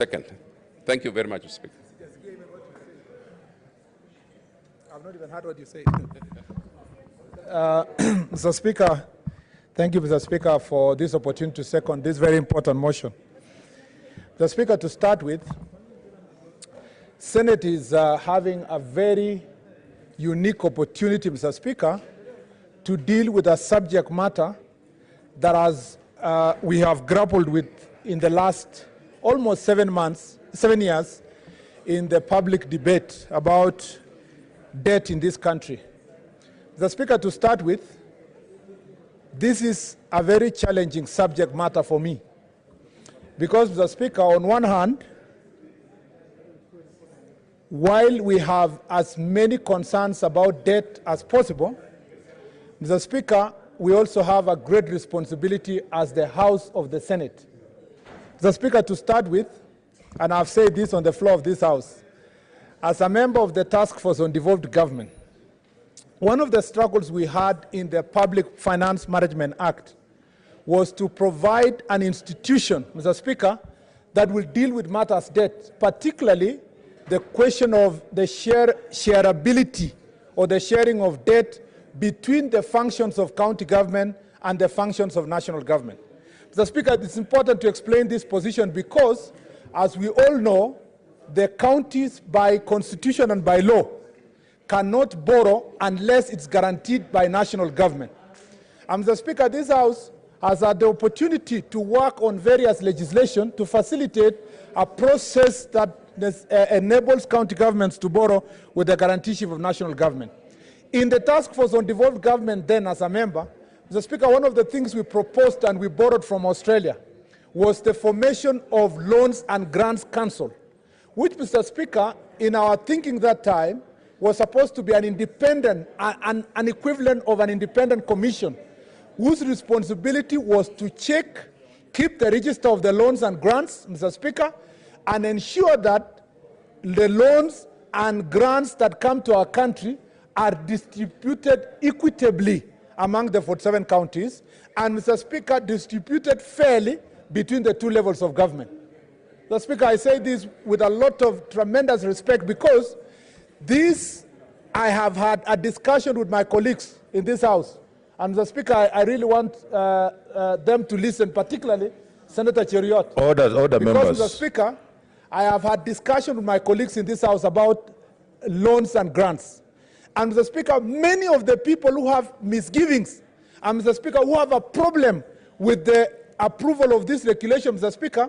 Second. Thank you very much, Mr. Speaker. I've not even heard what you say. Mr. Speaker, thank you, Mr. Speaker, for this opportunity to second this very important motion. Mr. Speaker, to start with, Senate is having a very unique opportunity, Mr. Speaker, to deal with a subject matter that we have grappled with in the last almost 7 years in the public debate about debt in this country. Mr. Speaker, to start with, this is a very challenging subject matter for me because, Mr. Speaker, on one hand, while we have as many concerns about debt as possible, Mr. Speaker, we also have a great responsibility as the House of the Senate. Mr. Speaker, to start with, and I've said this on the floor of this House, as a member of the Task Force on Devolved Government, one of the struggles we had in the Public Finance Management Act was to provide an institution, Mr. Speaker, that will deal with matters debt, particularly the question of the shareability or the sharing of debt between the functions of county government and the functions of national government. Mr. Speaker, it's important to explain this position because, as we all know, the counties by constitution and by law cannot borrow unless it's guaranteed by national government. And Mr. Speaker, this House has had the opportunity to work on various legislation to facilitate a process that enables county governments to borrow with the guarantee of national government. In the Task Force on Devolved Government then, as a member, Mr. Speaker, one of the things we proposed and we borrowed from Australia was the formation of Loans and Grants Council, which, Mr. Speaker, in our thinking that time, was supposed to be an independent, an equivalent of an independent commission, whose responsibility was to check, keep the register of the loans and grants, Mr. Speaker, and ensure that the loans and grants that come to our country are distributed equitably among the 47 counties, and, Mr. Speaker, distributed fairly between the two levels of government. Mr. Speaker, I say this with a lot of tremendous respect because I have had a discussion with my colleagues in this House, and, Mr. Speaker, I really want them to listen, particularly Senator Cheriot. Order, members. Mr. Speaker, I have had discussion with my colleagues in this House about loans and grants. And, Mr. Speaker, many of the people who have misgivings and, Mr. Speaker, who have a problem with the approval of this regulation, Mr. Speaker,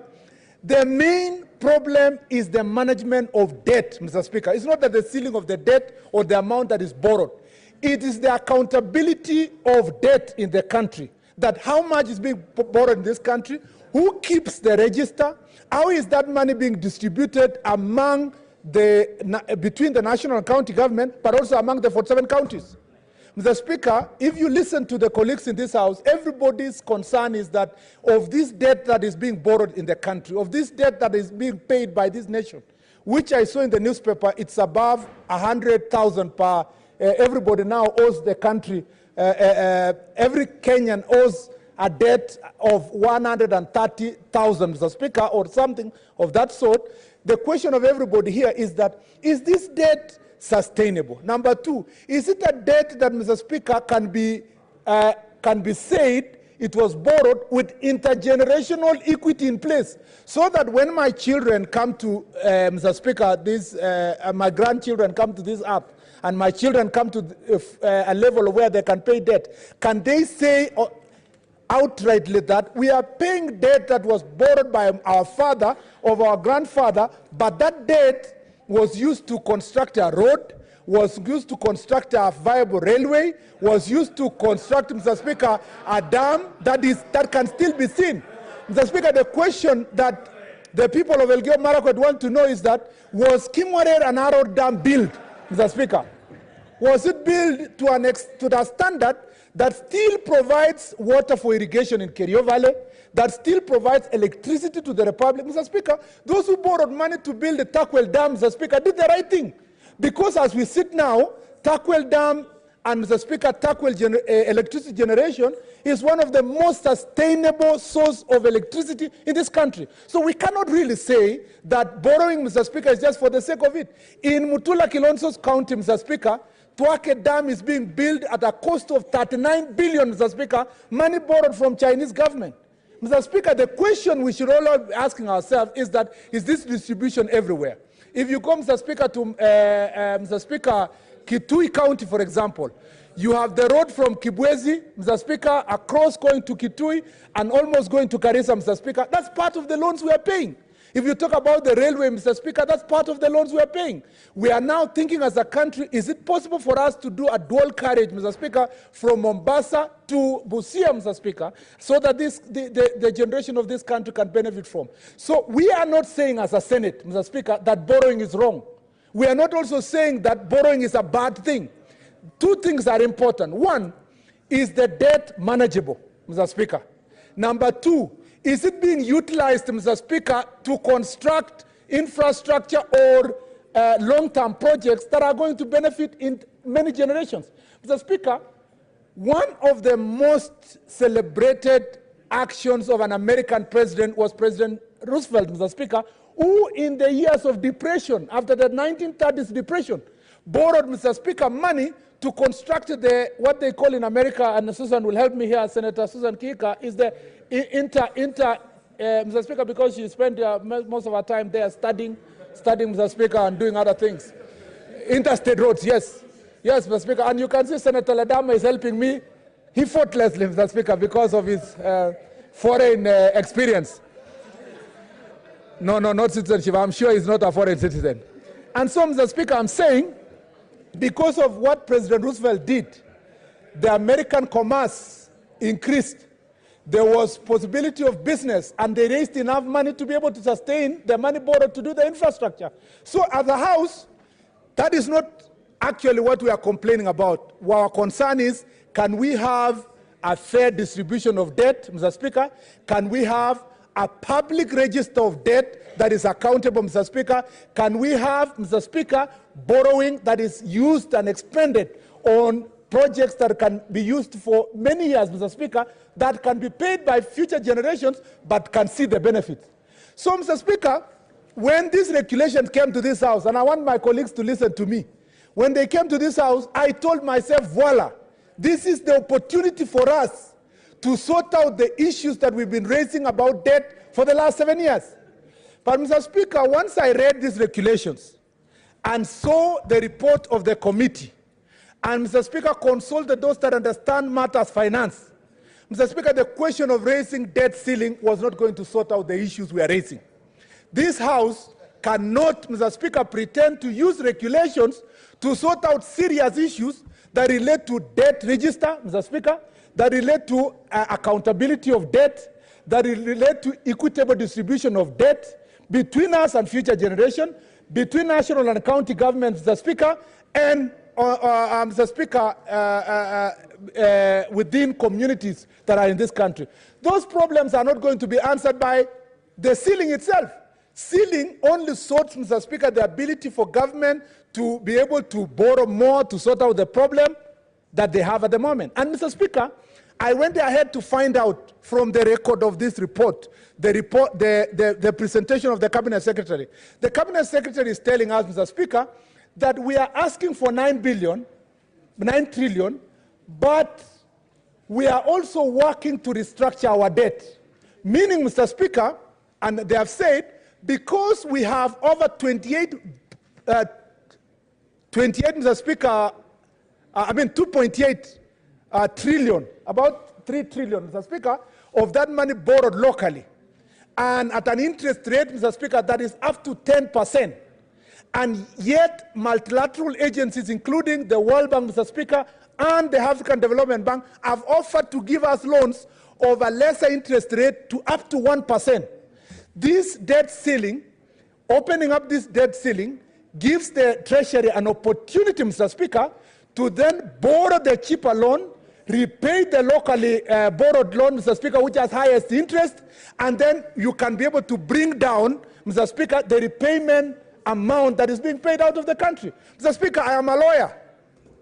the main problem is the management of debt, Mr. Speaker. It's not that the ceiling of the debt or the amount that is borrowed. It is the accountability of debt in the country, that how much is being borrowed in this country, who keeps the register, how is that money being distributed among between the national and county government, but also among the 47 counties. Mr. Speaker, if you listen to the colleagues in this House, everybody's concern is that of this debt that is being borrowed in the country, of this debt that is being paid by this nation, which I saw in the newspaper, it's above 100,000 per. Everybody now owes the country, every Kenyan owes a debt of 130,000, Mr. Speaker, or something of that sort. The question of everybody here is that, is this debt sustainable? Number two, is it a debt that, Mr. Speaker, can be said it was borrowed with intergenerational equity in place, so that when my children come to, Mr. Speaker, my grandchildren come to this earth, and my children come to a level where they can pay debt, can they say outrightly that we are paying debt that was borrowed by our father or our grandfather, but that debt was used to construct a road, was used to construct a viable railway, was used to construct, Mr. Speaker, a dam that can still be seen. Mr. Speaker, the question that the people of Elgeyo Marakwet want to know is that, was Kimwarer and Arrow Dam built, Mr. Speaker? Was it built to the standard that still provides water for irrigation in Kerio Valley, that still provides electricity to the Republic? Mr. Speaker, those who borrowed money to build the Takwel Dam, Mr. Speaker, did the right thing. Because as we sit now, Takwel Dam and Mr. Speaker, tackle electricity generation is one of the most sustainable source of electricity in this country. So we cannot really say that borrowing, Mr. Speaker, is just for the sake of it. In Mutula Kilonzo's county, Mr. Speaker, Tuake Dam is being built at a cost of 39 billion, Mr. Speaker, money borrowed from Chinese government. Mr. Speaker, the question we should all be asking ourselves is that, is this distribution everywhere? If you come, Mr. Speaker, to Mr. Speaker, Kitui County, for example, you have the road from Kibwezi, Mr. Speaker, across going to Kitui and almost going to Garissa, Mr. Speaker. That's part of the loans we are paying. If you talk about the railway, Mr. Speaker, that's part of the loans we are paying. We are now thinking as a country, is it possible for us to do a dual carriage, Mr. Speaker, from Mombasa to Busia, Mr. Speaker, so that the generation of this country can benefit from? So we are not saying as a Senate, Mr. Speaker, that borrowing is wrong. We are not also saying that borrowing is a bad thing. Two things are important. One, is the debt manageable, Mr. Speaker? Number two, is it being utilized, Mr. Speaker, to construct infrastructure or long-term projects that are going to benefit in many generations? Mr. Speaker, one of the most celebrated actions of an American president was President Roosevelt, Mr. Speaker, who in the years of depression, after the 1930s depression, borrowed, Mr. Speaker, money to construct what they call in America, and Susan will help me here, Senator Susan Kika, is the Mr. Speaker, because she spent most of her time there studying, Mr. Speaker, and doing other things. Interstate roads, yes. Yes, Mr. Speaker, and you can see Senator Ledama is helping me. He fought Leslie, Mr. Speaker, because of his foreign experience. No, not citizenship. I'm sure he's not a foreign citizen. And so, Mr. Speaker, I'm saying, because of what President Roosevelt did, the American commerce increased. There was possibility of business, and they raised enough money to be able to sustain the money borrowed to do the infrastructure. So as a House, that is not actually what we are complaining about. Our concern is, can we have a fair distribution of debt, Mr. Speaker? Can we have a public register of debt that is accountable, Mr. Speaker? Can we have, Mr. Speaker, borrowing that is used and expended on projects that can be used for many years, Mr. Speaker, that can be paid by future generations but can see the benefits? So, Mr. Speaker, when these regulations came to this House, and I want my colleagues to listen to me, when they came to this House, I told myself, voila, this is the opportunity for us to sort out the issues that we've been raising about debt for the last 7 years. But, Mr. Speaker, once I read these regulations and saw the report of the committee, and, Mr. Speaker, consulted those that understand matters finance, Mr. Speaker, the question of raising debt ceiling was not going to sort out the issues we are raising. This House cannot, Mr. Speaker, pretend to use regulations to sort out serious issues that relate to debt register, Mr. Speaker, that relate to accountability of debt, that relate to equitable distribution of debt between us and future generation, between national and county governments, Mr. Speaker, and Mr. Speaker, within communities that are in this country. Those problems are not going to be answered by the ceiling itself. Ceiling only sorts, Mr. Speaker, the ability for government to be able to borrow more to sort out the problem that they have at the moment. And, Mr. Speaker, I went ahead to find out from the record of this report, the presentation of the Cabinet Secretary. The Cabinet Secretary is telling us, Mr. Speaker, that we are asking for 9 trillion, but we are also working to restructure our debt. Meaning, Mr. Speaker, and they have said, because we have over 28, Mr. Speaker, 2.8 trillion, about 3 trillion, Mr. Speaker, of that money borrowed locally. And at an interest rate, Mr. Speaker, that is up to 10%. And yet, multilateral agencies, including the World Bank, Mr. Speaker, and the African Development Bank, have offered to give us loans of a lesser interest rate to up to 1%. This debt ceiling, opening up this debt ceiling, gives the Treasury an opportunity, Mr. Speaker, to then borrow the cheaper loan, repay the locally borrowed loan, Mr. Speaker, which has highest interest, and then you can be able to bring down, Mr. Speaker, the repayment amount that is being paid out of the country. Mr. Speaker, I am a lawyer.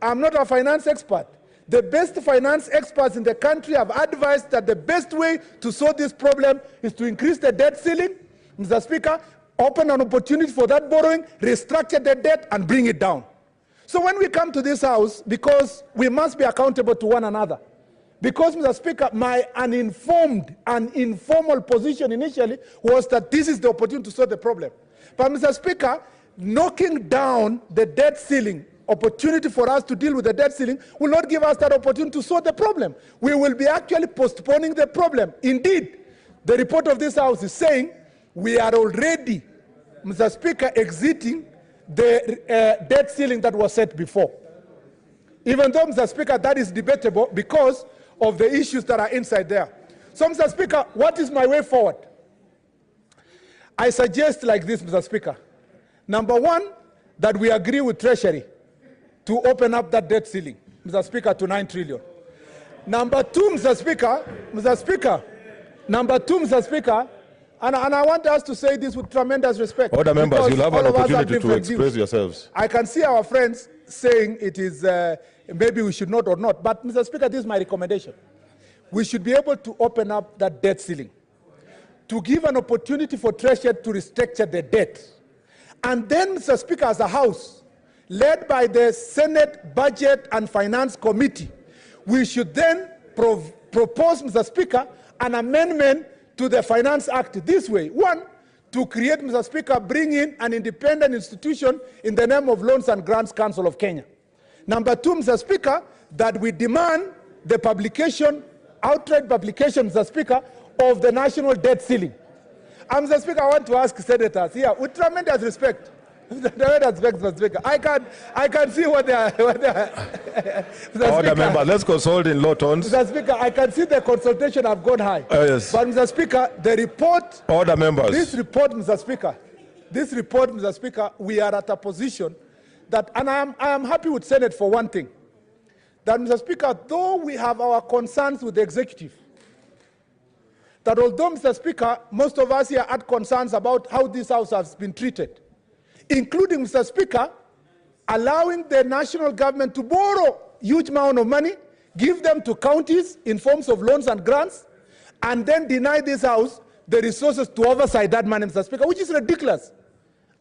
I'm not a finance expert. The best finance experts in the country have advised that the best way to solve this problem is to increase the debt ceiling, Mr. Speaker, open an opportunity for that borrowing, restructure the debt, and bring it down. So when we come to this House, because we must be accountable to one another, because, Mr. Speaker, my uninformed and informal position initially was that this is the opportunity to solve the problem. But, Mr. Speaker, knocking down the debt ceiling, opportunity for us to deal with the debt ceiling, will not give us that opportunity to solve the problem. We will be actually postponing the problem. Indeed, the report of this House is saying we are already, Mr. Speaker, exiting the debt ceiling that was set before. Even though, Mr. Speaker, that is debatable because of the issues that are inside there. So, Mr. Speaker, what is my way forward? I suggest like this, Mr. Speaker. Number one, that we agree with Treasury to open up that debt ceiling, Mr. Speaker, to 9 trillion. Number two, Mr. Speaker, and I want us to say this with tremendous respect. Order members, you'll have an opportunity to express yourselves. I can see our friends saying it is maybe we should not or not, but Mr. Speaker, this is my recommendation. We should be able to open up that debt ceiling, to give an opportunity for Treasury to restructure the debt. And then, Mr. Speaker, as a House, led by the Senate Budget and Finance Committee, we should then propose, Mr. Speaker, an amendment to the Finance Act this way. One, to create, Mr. Speaker, bring in an independent institution in the name of Loans and Grants Council of Kenya. Number two, Mr. Speaker, that we demand the publication, outright publication, Mr. Speaker, of the national debt ceiling. And Mr. Speaker, I want to ask senators here, with tremendous respect, Mr. Speaker, I can see what they are. Order member, let's consult in low tones. Mr. Speaker, I can see the consultation have gone high. Yes. But, Mr. Speaker, the report. Order members. This report, Mr. Speaker, we are at a position that, and I am happy with Senate for one thing, that, Mr. Speaker, though we have our concerns with the executive, that although, Mr. Speaker, most of us here had concerns about how this House has been treated, including, Mr. Speaker, allowing the national government to borrow huge amount of money, give them to counties in forms of loans and grants, and then deny this House the resources to oversight that money, Mr. Speaker, which is ridiculous.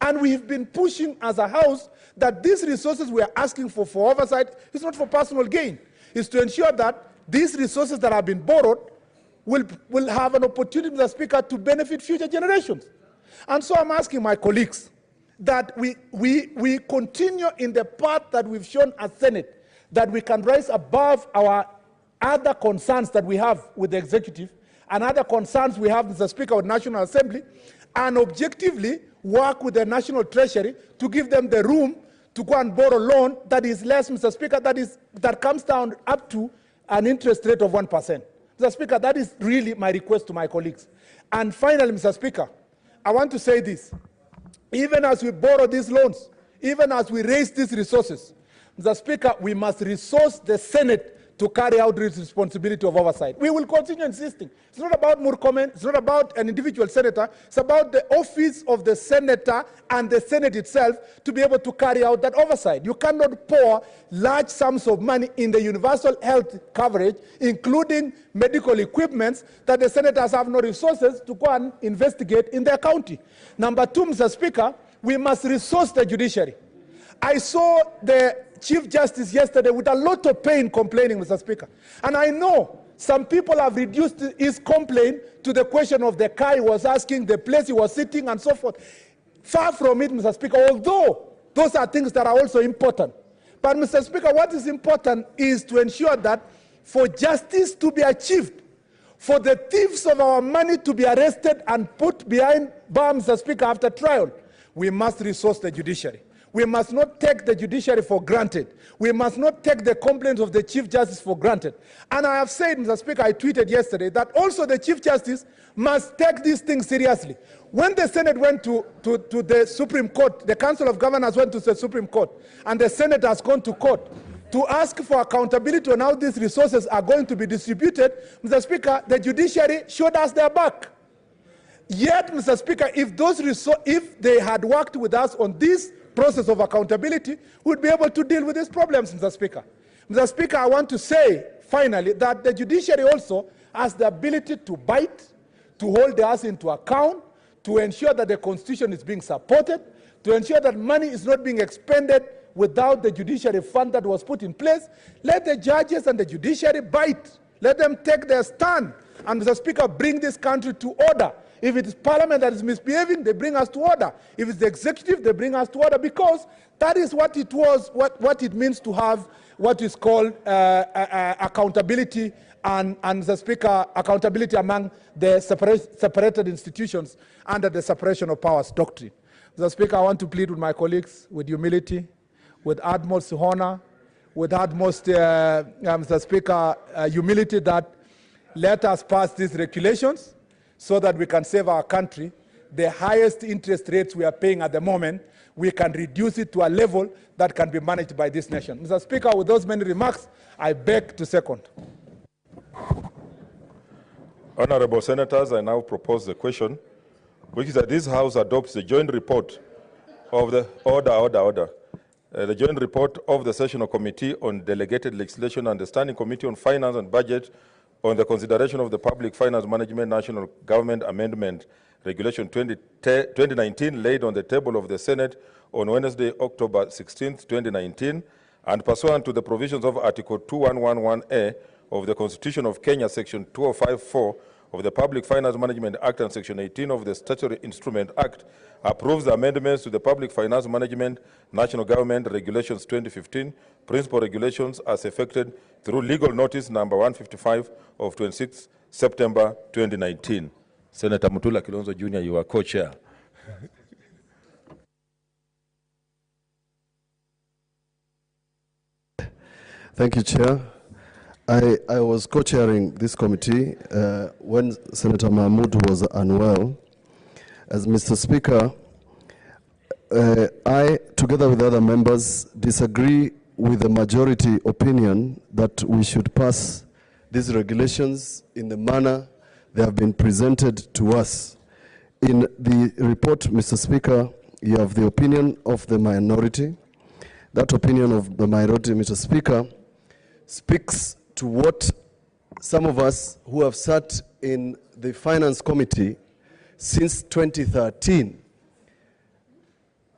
And we've been pushing as a House that these resources we are asking for oversight is not for personal gain. It's to ensure that these resources that have been borrowed will have an opportunity, Mr. Speaker, to benefit future generations. And so I'm asking my colleagues that we continue in the path that we've shown as Senate, that we can rise above our other concerns that we have with the executive and other concerns we have, Mr. Speaker, with National Assembly, and objectively work with the National Treasury to give them the room to go and borrow loan that is less, Mr. Speaker, that comes down up to an interest rate of 1%. Mr. Speaker, that is really my request to my colleagues. And finally, Mr. Speaker, I want to say this. Even as we borrow these loans, even as we raise these resources, Mr. Speaker, we must resource the Senate to carry out its responsibility of oversight. We will continue insisting. It's not about Murkomen, it's not about an individual senator, it's about the office of the senator and the Senate itself to be able to carry out that oversight. You cannot pour large sums of money in the universal health coverage, including medical equipments, that the senators have no resources to go and investigate in their county. Number two, Mr. Speaker, we must resource the judiciary. I saw the Chief Justice yesterday with a lot of pain complaining, Mr. Speaker. And I know some people have reduced his complaint to the question of the car he was asking, the place he was sitting, and so forth. Far from it, Mr. Speaker, although those are things that are also important. But, Mr. Speaker, what is important is to ensure that for justice to be achieved, for the thieves of our money to be arrested and put behind bars, Mr. Speaker, after trial, we must resource the judiciary. We must not take the judiciary for granted. We must not take the complaints of the Chief Justice for granted. And I have said, Mr. Speaker, I tweeted yesterday, that also the Chief Justice must take these things seriously. When the Senate went to the Supreme Court, the Council of Governors went to the Supreme Court, and the Senate has gone to court to ask for accountability on how these resources are going to be distributed, Mr. Speaker, the judiciary showed us their back. Yet, Mr. Speaker, if they had worked with us on this process of accountability, we'd be able to deal with these problems, Mr. Speaker. Mr. Speaker, I want to say, finally, that the judiciary also has the ability to bite, to hold us into account, to ensure that the Constitution is being supported, to ensure that money is not being expended without the judiciary fund that was put in place. Let the judges and the judiciary bite. Let them take their stand. And Mr. Speaker, bring this country to order. If it is Parliament that is misbehaving, they bring us to order. If it's the executive, they bring us to order, because that is what it was, what it means to have what is called accountability and Mr. Speaker, accountability among the separated institutions under the separation of powers doctrine. Mr. Speaker, I want to plead with my colleagues with humility, with utmost honor, with utmost, Mr. Speaker, humility, that let us pass these regulations so that we can save our country. The highest interest rates we are paying at the moment, we can reduce it to a level that can be managed by this nation. Mr. Speaker, with those many remarks, I beg to second. Honorable Senators, I now propose the question, which is that this House adopts the joint report of the the joint report of the Sessional Committee on Delegated Legislation and the Standing Committee on Finance and Budget on the consideration of the Public Finance Management National Government Amendment Regulation 2019, laid on the table of the Senate on Wednesday, October 16, 2019, and pursuant to the provisions of Article 2111A of the Constitution of Kenya, Section 2054 of the Public Finance Management Act and Section 18 of the Statutory Instrument Act, approves the amendments to the Public Finance Management National Government Regulations 2015, Principal Regulations, as effected through legal notice number 155 of 26 September 2019. Senator Mutula Kilonzo Jr., you are co-chair. Thank you, Chair. I was co-chairing this committee when Senator Mahmood was unwell. As Mr. Speaker, I, together with other members, disagree with the majority opinion that we should pass these regulations in the manner they have been presented to us. In the report, Mr. Speaker, you have the opinion of the minority. That opinion of the minority, Mr. Speaker, speaks to what some of us who have sat in the Finance Committee since 2013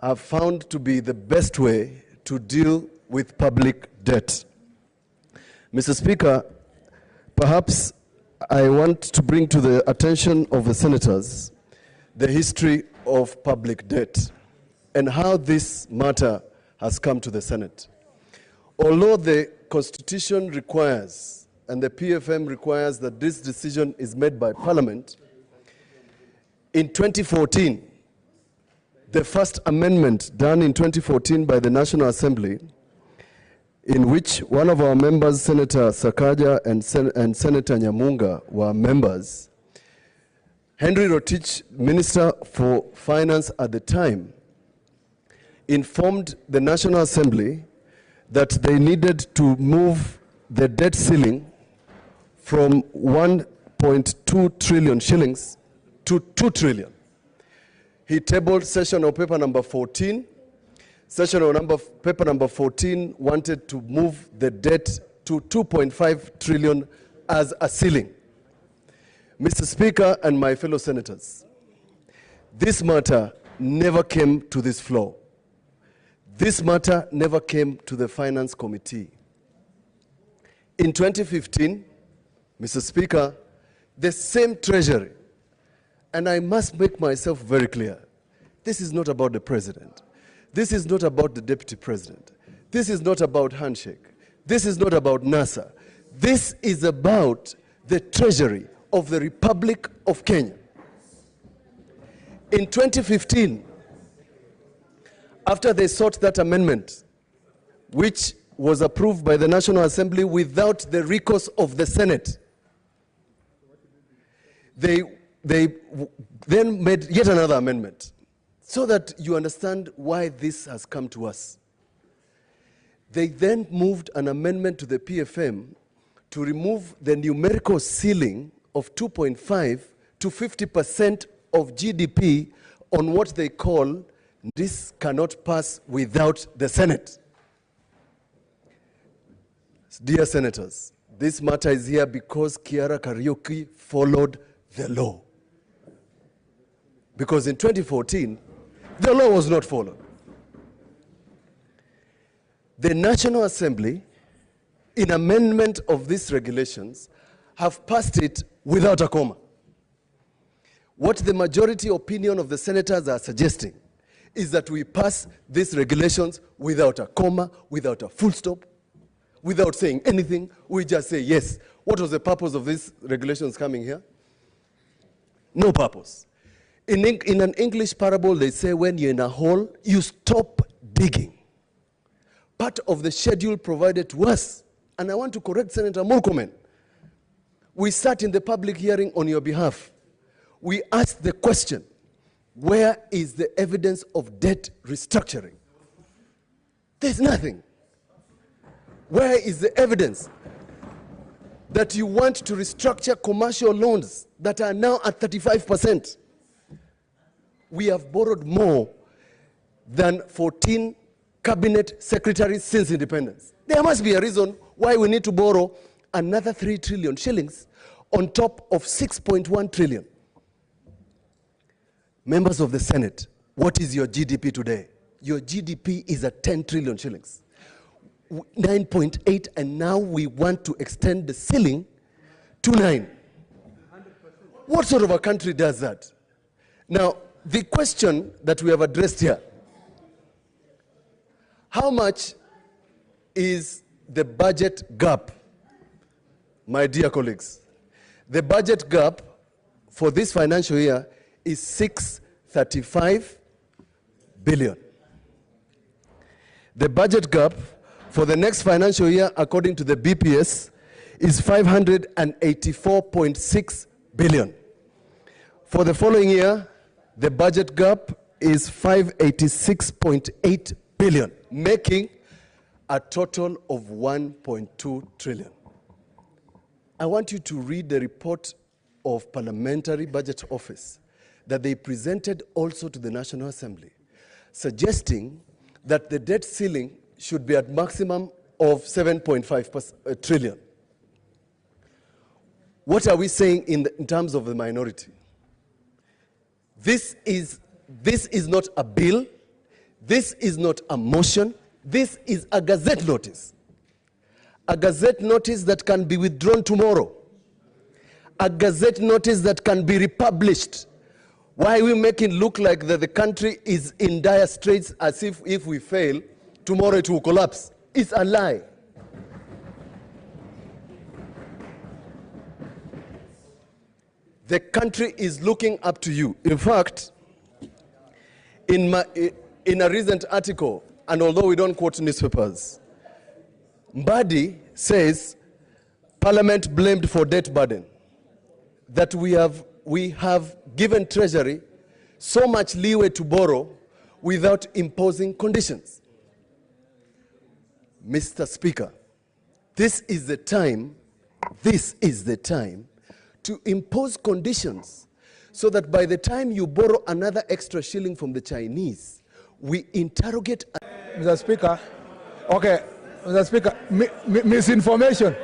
have found to be the best way to deal with public debt. Mr. Speaker, perhaps I want to bring to the attention of the senators the history of public debt and how this matter has come to the Senate. Although the Constitution requires and the PFM requires that this decision is made by Parliament, in 2014, the first amendment done in 2014 by the National Assembly, in which one of our members, Senator Sakaja and Senator Nyamunga, were members, Henry Rotich, Minister for Finance at the time, informed the National Assembly that they needed to move the debt ceiling from 1.2 trillion shillings to 2 trillion. He tabled sessional paper number 14. Sessional paper number 14 wanted to move the debt to 2.5 trillion as a ceiling. Mr. Speaker and my fellow senators, this matter never came to this floor. This matter never came to the Finance Committee. In 2015, Mr. Speaker, the same Treasury, and I must make myself very clear, this is not about the President. This is not about the Deputy President. This is not about handshake. This is not about NASA. This is about the Treasury of the Republic of Kenya. In 2015, after they sought that amendment, which was approved by the National Assembly without the recourse of the Senate, they then made yet another amendment, so that you understand why this has come to us. They then moved an amendment to the PFM to remove the numerical ceiling of 2.5 to 50% of GDP on what they call This cannot pass without the Senate. Dear senators, this matter is here because Kiara Kariuki followed the law. Because in 2014, the law was not followed. The National Assembly, in amendment of these regulations, have passed it without a comma. What the majority opinion of the senators are suggesting is that we pass these regulations without a comma, without a full stop, without saying anything. We just say yes. What was the purpose of these regulations coming here? No purpose. In an English parable, they say when you're in a hole, you stop digging. Part of the schedule provided to us, and I want to correct Senator Murkomen, we sat in the public hearing on your behalf. We asked the question, where is the evidence of debt restructuring? There's nothing. Where is the evidence that you want to restructure commercial loans that are now at 35%? We have borrowed more than 14 cabinet secretaries since independence. There must be a reason why we need to borrow another 3 trillion shillings on top of 6.1 trillion. Members of the Senate, what is your GDP today? Your GDP is at 10 trillion shillings. 9.8, and now we want to extend the ceiling to 9. What sort of a country does that? Now, the question that we have addressed here, how much is the budget gap? My dear colleagues, the budget gap for this financial year is 635 billion. The budget gap for the next financial year, according to the BPS, is 584.6 billion. For the following year, the budget gap is 586.8 billion, making a total of 1.2 trillion. I want you to read the report of Parliamentary Budget Office that they presented also to the National Assembly, suggesting that the debt ceiling should be at maximum of 7.5 trillion. What are we saying in terms of the minority? This is not a bill. This is not a motion. This is a gazette notice. A gazette notice that can be withdrawn tomorrow. A gazette notice that can be republished. Why are we making it look like that the country is in dire straits as if we fail, tomorrow it will collapse? It's a lie. The country is looking up to you. In fact, in a recent article, and although we don't quote newspapers, Mbadi says, Parliament blamed for debt burden, that we have given Treasury so much leeway to borrow without imposing conditions. Mr. Speaker, this is the time to impose conditions so that by the time you borrow another extra shilling from the Chinese, we interrogate. Mr. Speaker, okay, Mr. Speaker, misinformation.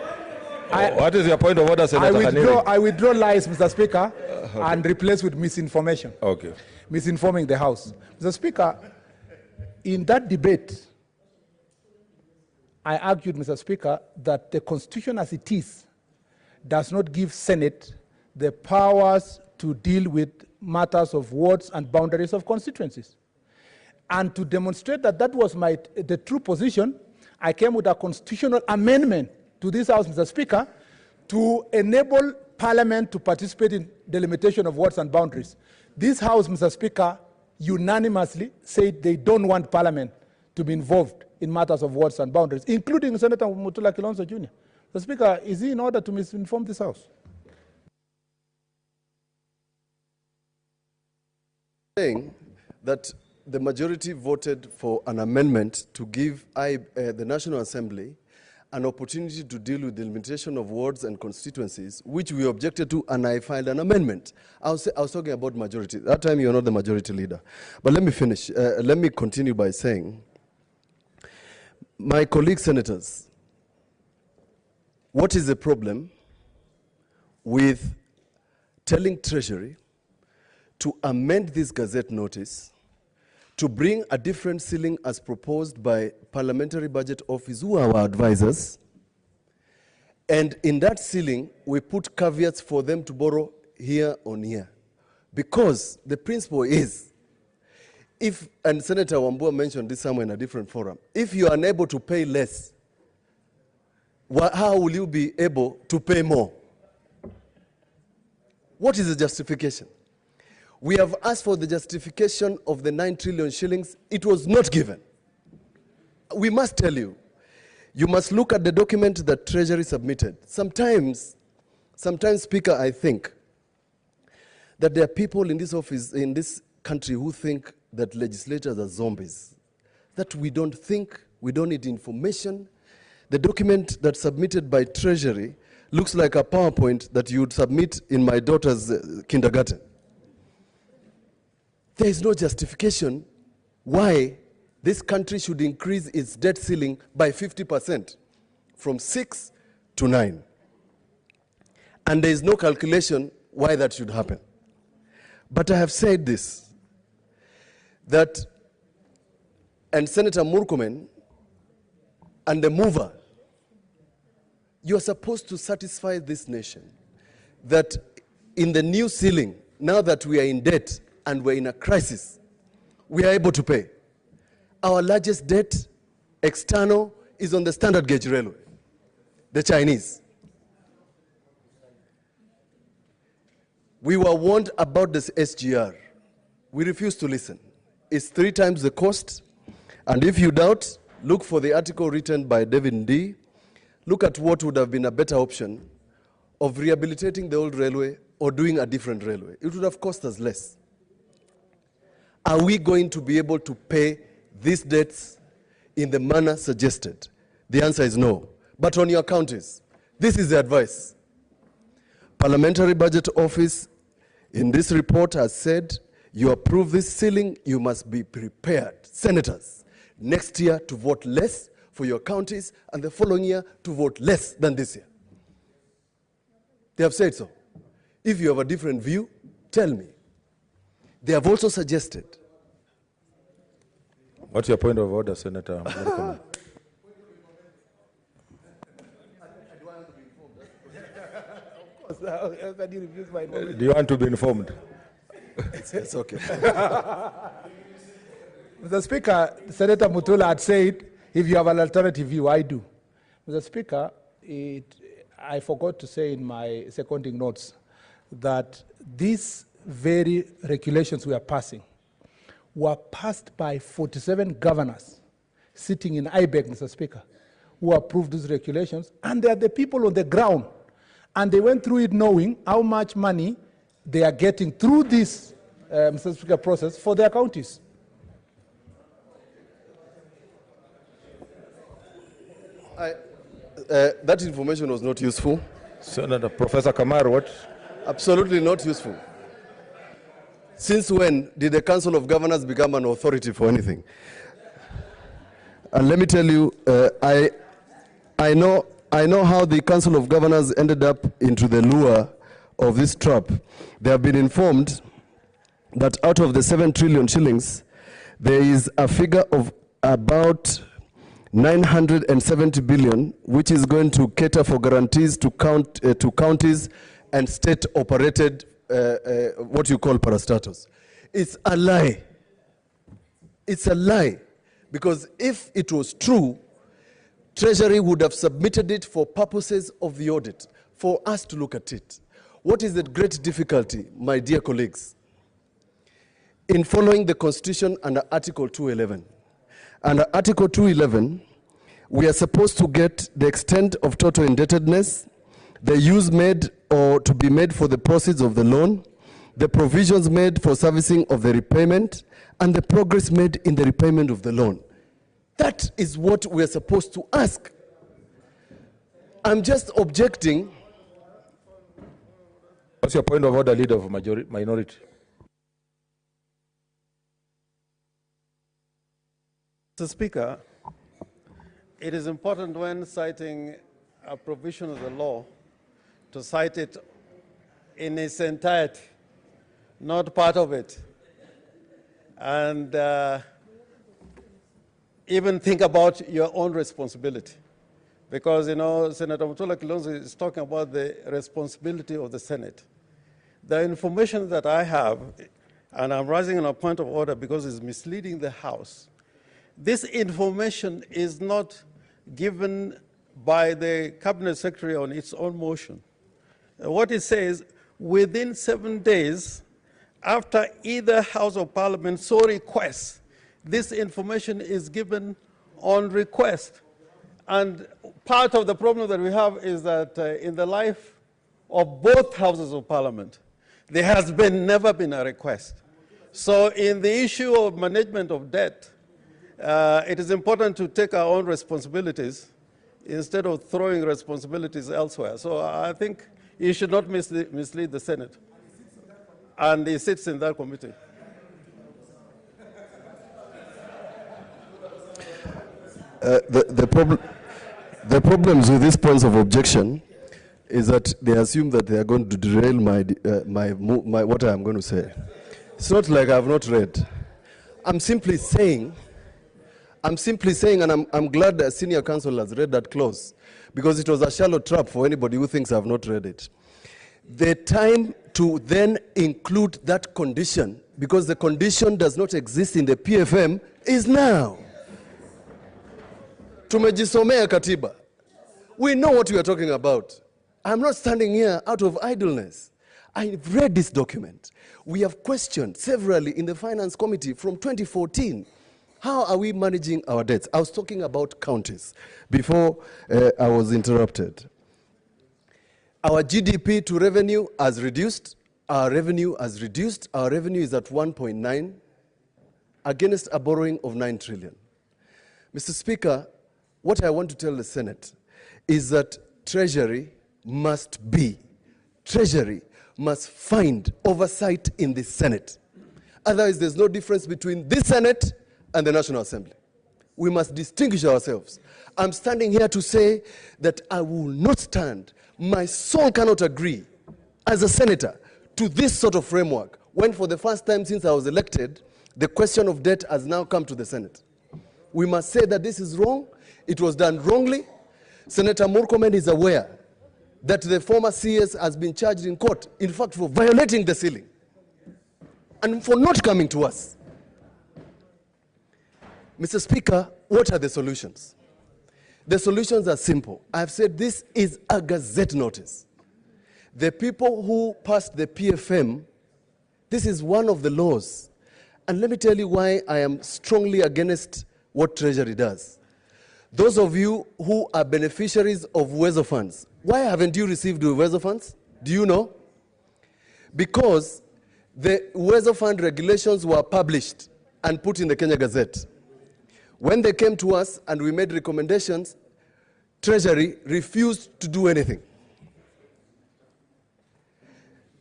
What is your point of order, Senator Haniri? I withdraw lies, Mr. Speaker, okay, and replace with misinformation. Okay. Misinforming the House. Mr. Speaker, in that debate, I argued, Mr. Speaker, that the Constitution as it is does not give Senate the powers to deal with matters of wards and boundaries of constituencies. And to demonstrate that that was the true position, I came with a constitutional amendment to this House, Mr. Speaker, to enable Parliament to participate in delimitation of wards and boundaries. This House, Mr. Speaker, unanimously said they don't want Parliament to be involved in matters of wards and boundaries, including Senator Mutula Kilonzo Jr. Mr. Speaker, is he in order to misinform this House? Saying that the majority voted for an amendment to give the National Assembly an opportunity to deal with the limitation of wards and constituencies, which we objected to, and I filed an amendment. I was talking about majority. That time you're not the majority leader. But let me finish. Let me continue by saying, my colleague senators, what is the problem with telling Treasury to amend this Gazette notice to bring a different ceiling as proposed by Parliamentary Budget Office, who are our advisors, and in that ceiling, we put caveats for them to borrow here on here. Because the principle is, if, and Senator Wambua mentioned this somewhere in a different forum, if you are unable to pay less, how will you be able to pay more? What is the justification? We have asked for the justification of the 9 trillion shillings. It was not given. We must tell you, you must look at the document that Treasury submitted. Sometimes, Speaker, I think that there are people in this office, in this country, who think that legislators are zombies, that we don't think, we don't need information. The document that's submitted by Treasury looks like a PowerPoint that you would submit in my daughter's kindergarten. There is no justification why this country should increase its debt ceiling by 50%, from 6 to 9. And there is no calculation why that should happen. But I have said this, that, and Senator Murkomen and the mover, you are supposed to satisfy this nation that in the new ceiling, now that we are in debt and we're in a crisis, we are able to pay. Our largest debt, external, is on the standard gauge railway, the Chinese. We were warned about this SGR. We refused to listen. It's 3 times the cost, and if you doubt, look for the article written by David D. Look at what would have been a better option of rehabilitating the old railway or doing a different railway. It would have cost us less. Are we going to be able to pay these debts in the manner suggested? The answer is no. But on your counties, this is the advice. Parliamentary Budget Office in this report has said, you approve this ceiling, you must be prepared, senators, next year to vote less for your counties, and the following year to vote less than this year. They have said so. If you have a different view, tell me. They have also suggested. What's your point of order, Senator? Do you want to be informed? It's okay. Mr. Speaker, Senator Mutula had said, if you have an alternative view, I do. Mr. Speaker, I forgot to say in my seconding notes that these very regulations we are passing were passed by 47 governors sitting in IBEC, Mr. Speaker, who approved these regulations, and they are the people on the ground. And they went through it knowing how much money they are getting through this, Mr. Speaker, process for their counties. That information was not useful. Senator Professor Kamar, what? Absolutely not useful. Since when did the Council of Governors become an authority for anything? And let me tell you, I know how the Council of Governors ended up into the lure of this trap. They have been informed that out of the 7 trillion shillings, there is a figure of about 970 billion, which is going to cater for guarantees to counties and state-operated, what you call parastatus. It's a lie. It's a lie. Because if it was true, Treasury would have submitted it for purposes of the audit, for us to look at it. What is the great difficulty, my dear colleagues, in following the Constitution under Article 211? Under Article 211, we are supposed to get the extent of total indebtedness, the use made or to be made for the proceeds of the loan, the provisions made for servicing of the repayment, and the progress made in the repayment of the loan. That is what we are supposed to ask. I'm just objecting. What's your point of order, Leader of Minority? Mr. Speaker, it is important when citing a provision of the law to cite it in its entirety, not part of it. And even think about your own responsibility. Because, you know, Senator Mutula Kilonzo is talking about the responsibility of the Senate. The information that I have, and I'm raising on a point of order because it's misleading the House, this information is not given by the Cabinet Secretary on its own motion. What it says, within 7 days, after either House of Parliament so requests, this information is given on request. And part of the problem that we have is that in the life of both Houses of Parliament, there has never been a request. So in the issue of management of debt, it is important to take our own responsibilities instead of throwing responsibilities elsewhere. So I think you should not mislead the Senate. And he sits in that committee. The problems with these points of objection is that they assume that they are going to derail what I am going to say. It's not like I have not read. I'm simply saying, and I'm glad the senior counsel has read that clause, because it was a shallow trap for anybody who thinks I have not read it. The time to then include that condition, because the condition does not exist in the PFM, is now. Tumejisomea katiba. We know what we are talking about. I'm not standing here out of idleness. I've read this document. We have questioned severally in the Finance Committee from 2014. How are we managing our debts? I was talking about counties before I was interrupted. Our GDP to revenue has reduced. Our revenue has reduced. Our revenue is at 1.9 against a borrowing of 9 trillion. Mr. Speaker, what I want to tell the Senate is that Treasury must find oversight in the Senate. Otherwise, there's no difference between this Senate and the National Assembly. We must distinguish ourselves. I'm standing here to say that I will not stand. My soul cannot agree as a senator to this sort of framework when for the first time since I was elected, the question of debt has now come to the Senate. We must say that this is wrong. It was done wrongly. Senator Murkomen is aware that the former CS has been charged in court, in fact, for violating the ceiling and for not coming to us. Mr. Speaker, what are the solutions? The solutions are simple. I've said this is a gazette notice. The people who passed the PFM, this is one of the laws. And let me tell you why I am strongly against what Treasury does. Those of you who are beneficiaries of Uwezo funds, why haven't you received Uwezo funds? Do you know? Because the Uwezo fund regulations were published and put in the Kenya Gazette. When they came to us and we made recommendations, Treasury refused to do anything.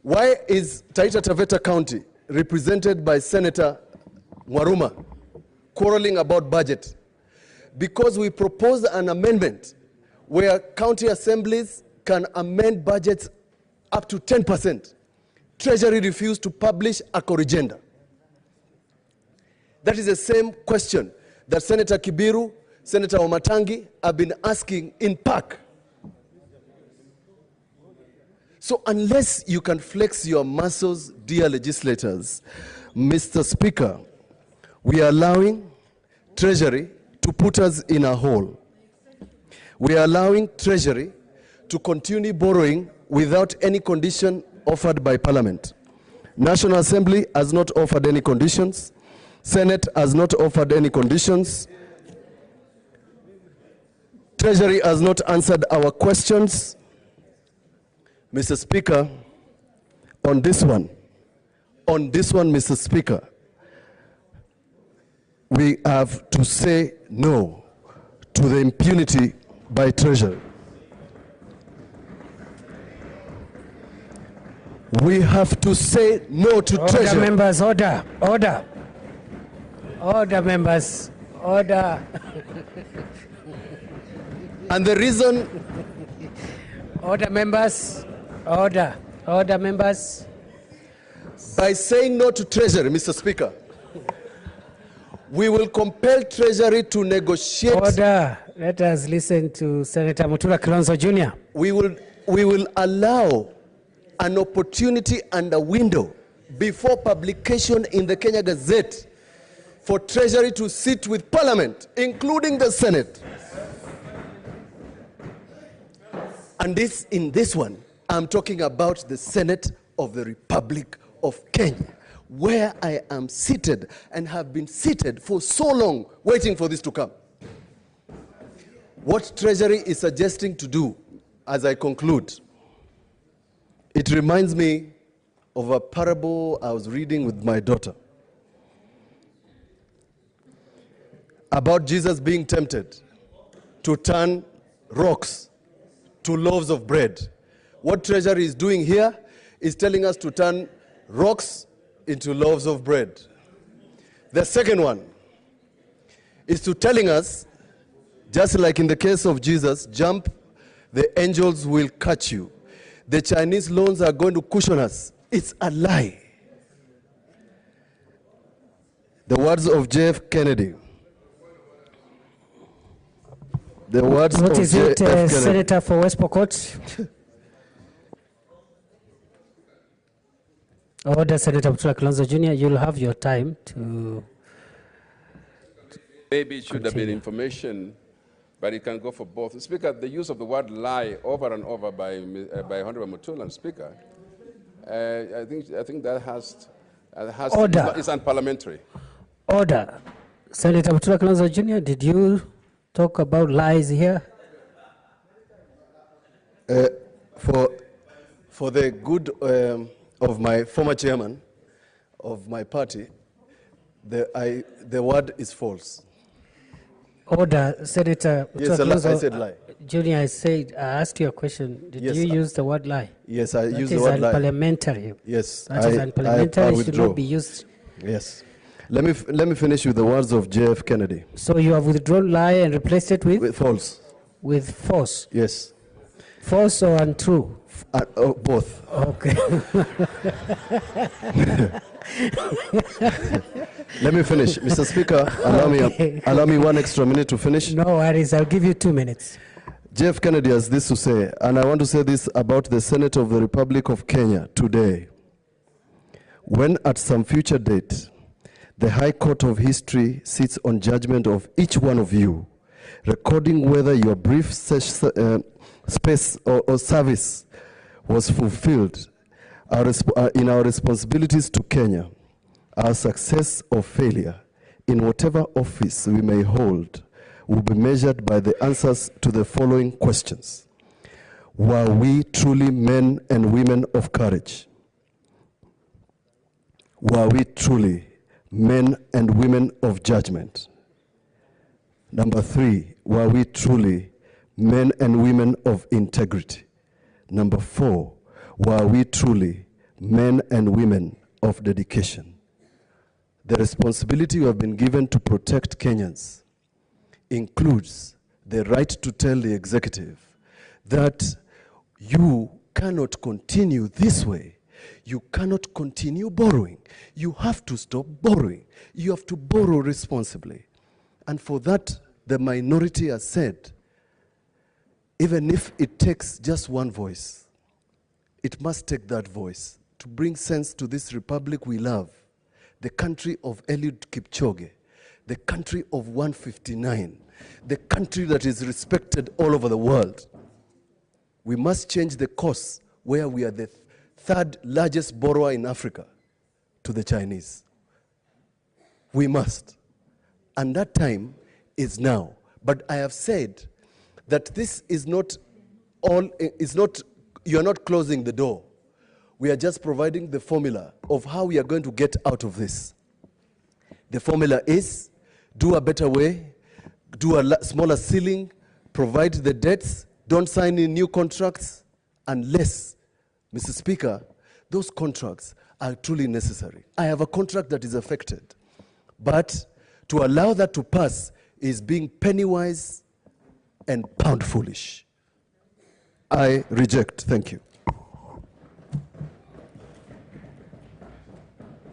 Why is Taita Taveta County, represented by Senator Waruma, quarreling about budget? Because we proposed an amendment where county assemblies can amend budgets up to 10%. Treasury refused to publish a corrigenda. That is the same question that Senator Kibiru, Senator Omatangi have been asking in PAC. So unless you can flex your muscles, dear legislators, Mr. Speaker, we are allowing Treasury to put us in a hole. We are allowing Treasury to continue borrowing without any condition offered by Parliament. National Assembly has not offered any conditions. Senate has not offered any conditions. Treasury has not answered our questions. Mr. Speaker, on this one, Mr. Speaker, we have to say no to the impunity by Treasury. We have to say no to Order, treasure. members, order, order. Order, members, order. And the reason, Order, members, order. Order, members. by saying no to treasury, Mr. Speaker, we will compel treasury to negotiate. Order. Let us listen to Senator Mutula Kilonzo Jr. We will allow an opportunity and a window before publication in the Kenya Gazette for treasury to sit with parliament, including the Senate. And in this one, I'm talking about the Senate of the Republic of Kenya, where I am seated and have been seated for so long waiting for this to come. What Treasury is suggesting to do, as I conclude, it reminds me of a parable I was reading with my daughter about Jesus being tempted to turn rocks to loaves of bread. What Treasury is doing here is telling us to turn rocks into loaves of bread. The second one is to telling us, just like in the case of Jesus, jump, the angels will catch you. The Chinese loans are going to cushion us. It's a lie. The words of J.F. Kennedy. The words What of is it, J.F. Kennedy. Senator for West Pokot? Order, Senator Mutula Kilonzo Jr. You'll have your time to. Maybe it should have been Continue. information, but it can go for both. Speaker, the use of the word lie over and over by Honorable Mutula, Speaker, I think that has Order. It's unparliamentary. Order. Senator Mutula Kilonzo Jr., did you talk about lies here? For the good of my former chairman of my party, the word is false. Order, Senator Yes, Mutula I Kilonzo said lie. Jr., I asked you a question. Did Yes, you use the word lie? Yes, I That used the is word lie. unparliamentary. Yes, That is I unparliamentary. Should withdraw. not be used. Yes. Let me finish with the words of J.F. Kennedy. So you have withdrawn lie and replaced it with False. false. Yes. False or untrue? Both. Okay. Let me finish. Mr. Speaker, allow me 1 extra minute to finish. No worries. I'll give you 2 minutes. J.F. Kennedy has this to say, and I want to say this about the Senate of the Republic of Kenya today. When at some future date, the High Court of History sits on judgment of each one of you, recording whether your brief space or service was fulfilled in our responsibilities to Kenya, our success or failure in whatever office we may hold will be measured by the answers to the following questions. Were we truly men and women of courage? Were we truly men and women of judgment? Number 3, were we truly men and women of integrity? Number 4, were we truly men and women of dedication? The responsibility you have been given to protect Kenyans includes the right to tell the executive that you cannot continue this way. You cannot continue borrowing. You have to stop borrowing. You have to borrow responsibly. And for that, the minority has said, even if it takes just one voice, it must take that voice to bring sense to this republic we love, the country of Eliud Kipchoge, the country of 159, the country that is respected all over the world. We must change the course where we are the third largest borrower in Africa to the Chinese. We must. And that time is now. But I have said that this is not all, you are not closing the door. We are just providing the formula of how we are going to get out of this. The formula is do a better way, do a smaller ceiling, provide the debts, don't sign in new contracts, unless, Mr. Speaker, those contracts are truly necessary. I have a contract that is affected, but to allow that to pass is being penny-wise and pound-foolish. I reject. Thank you.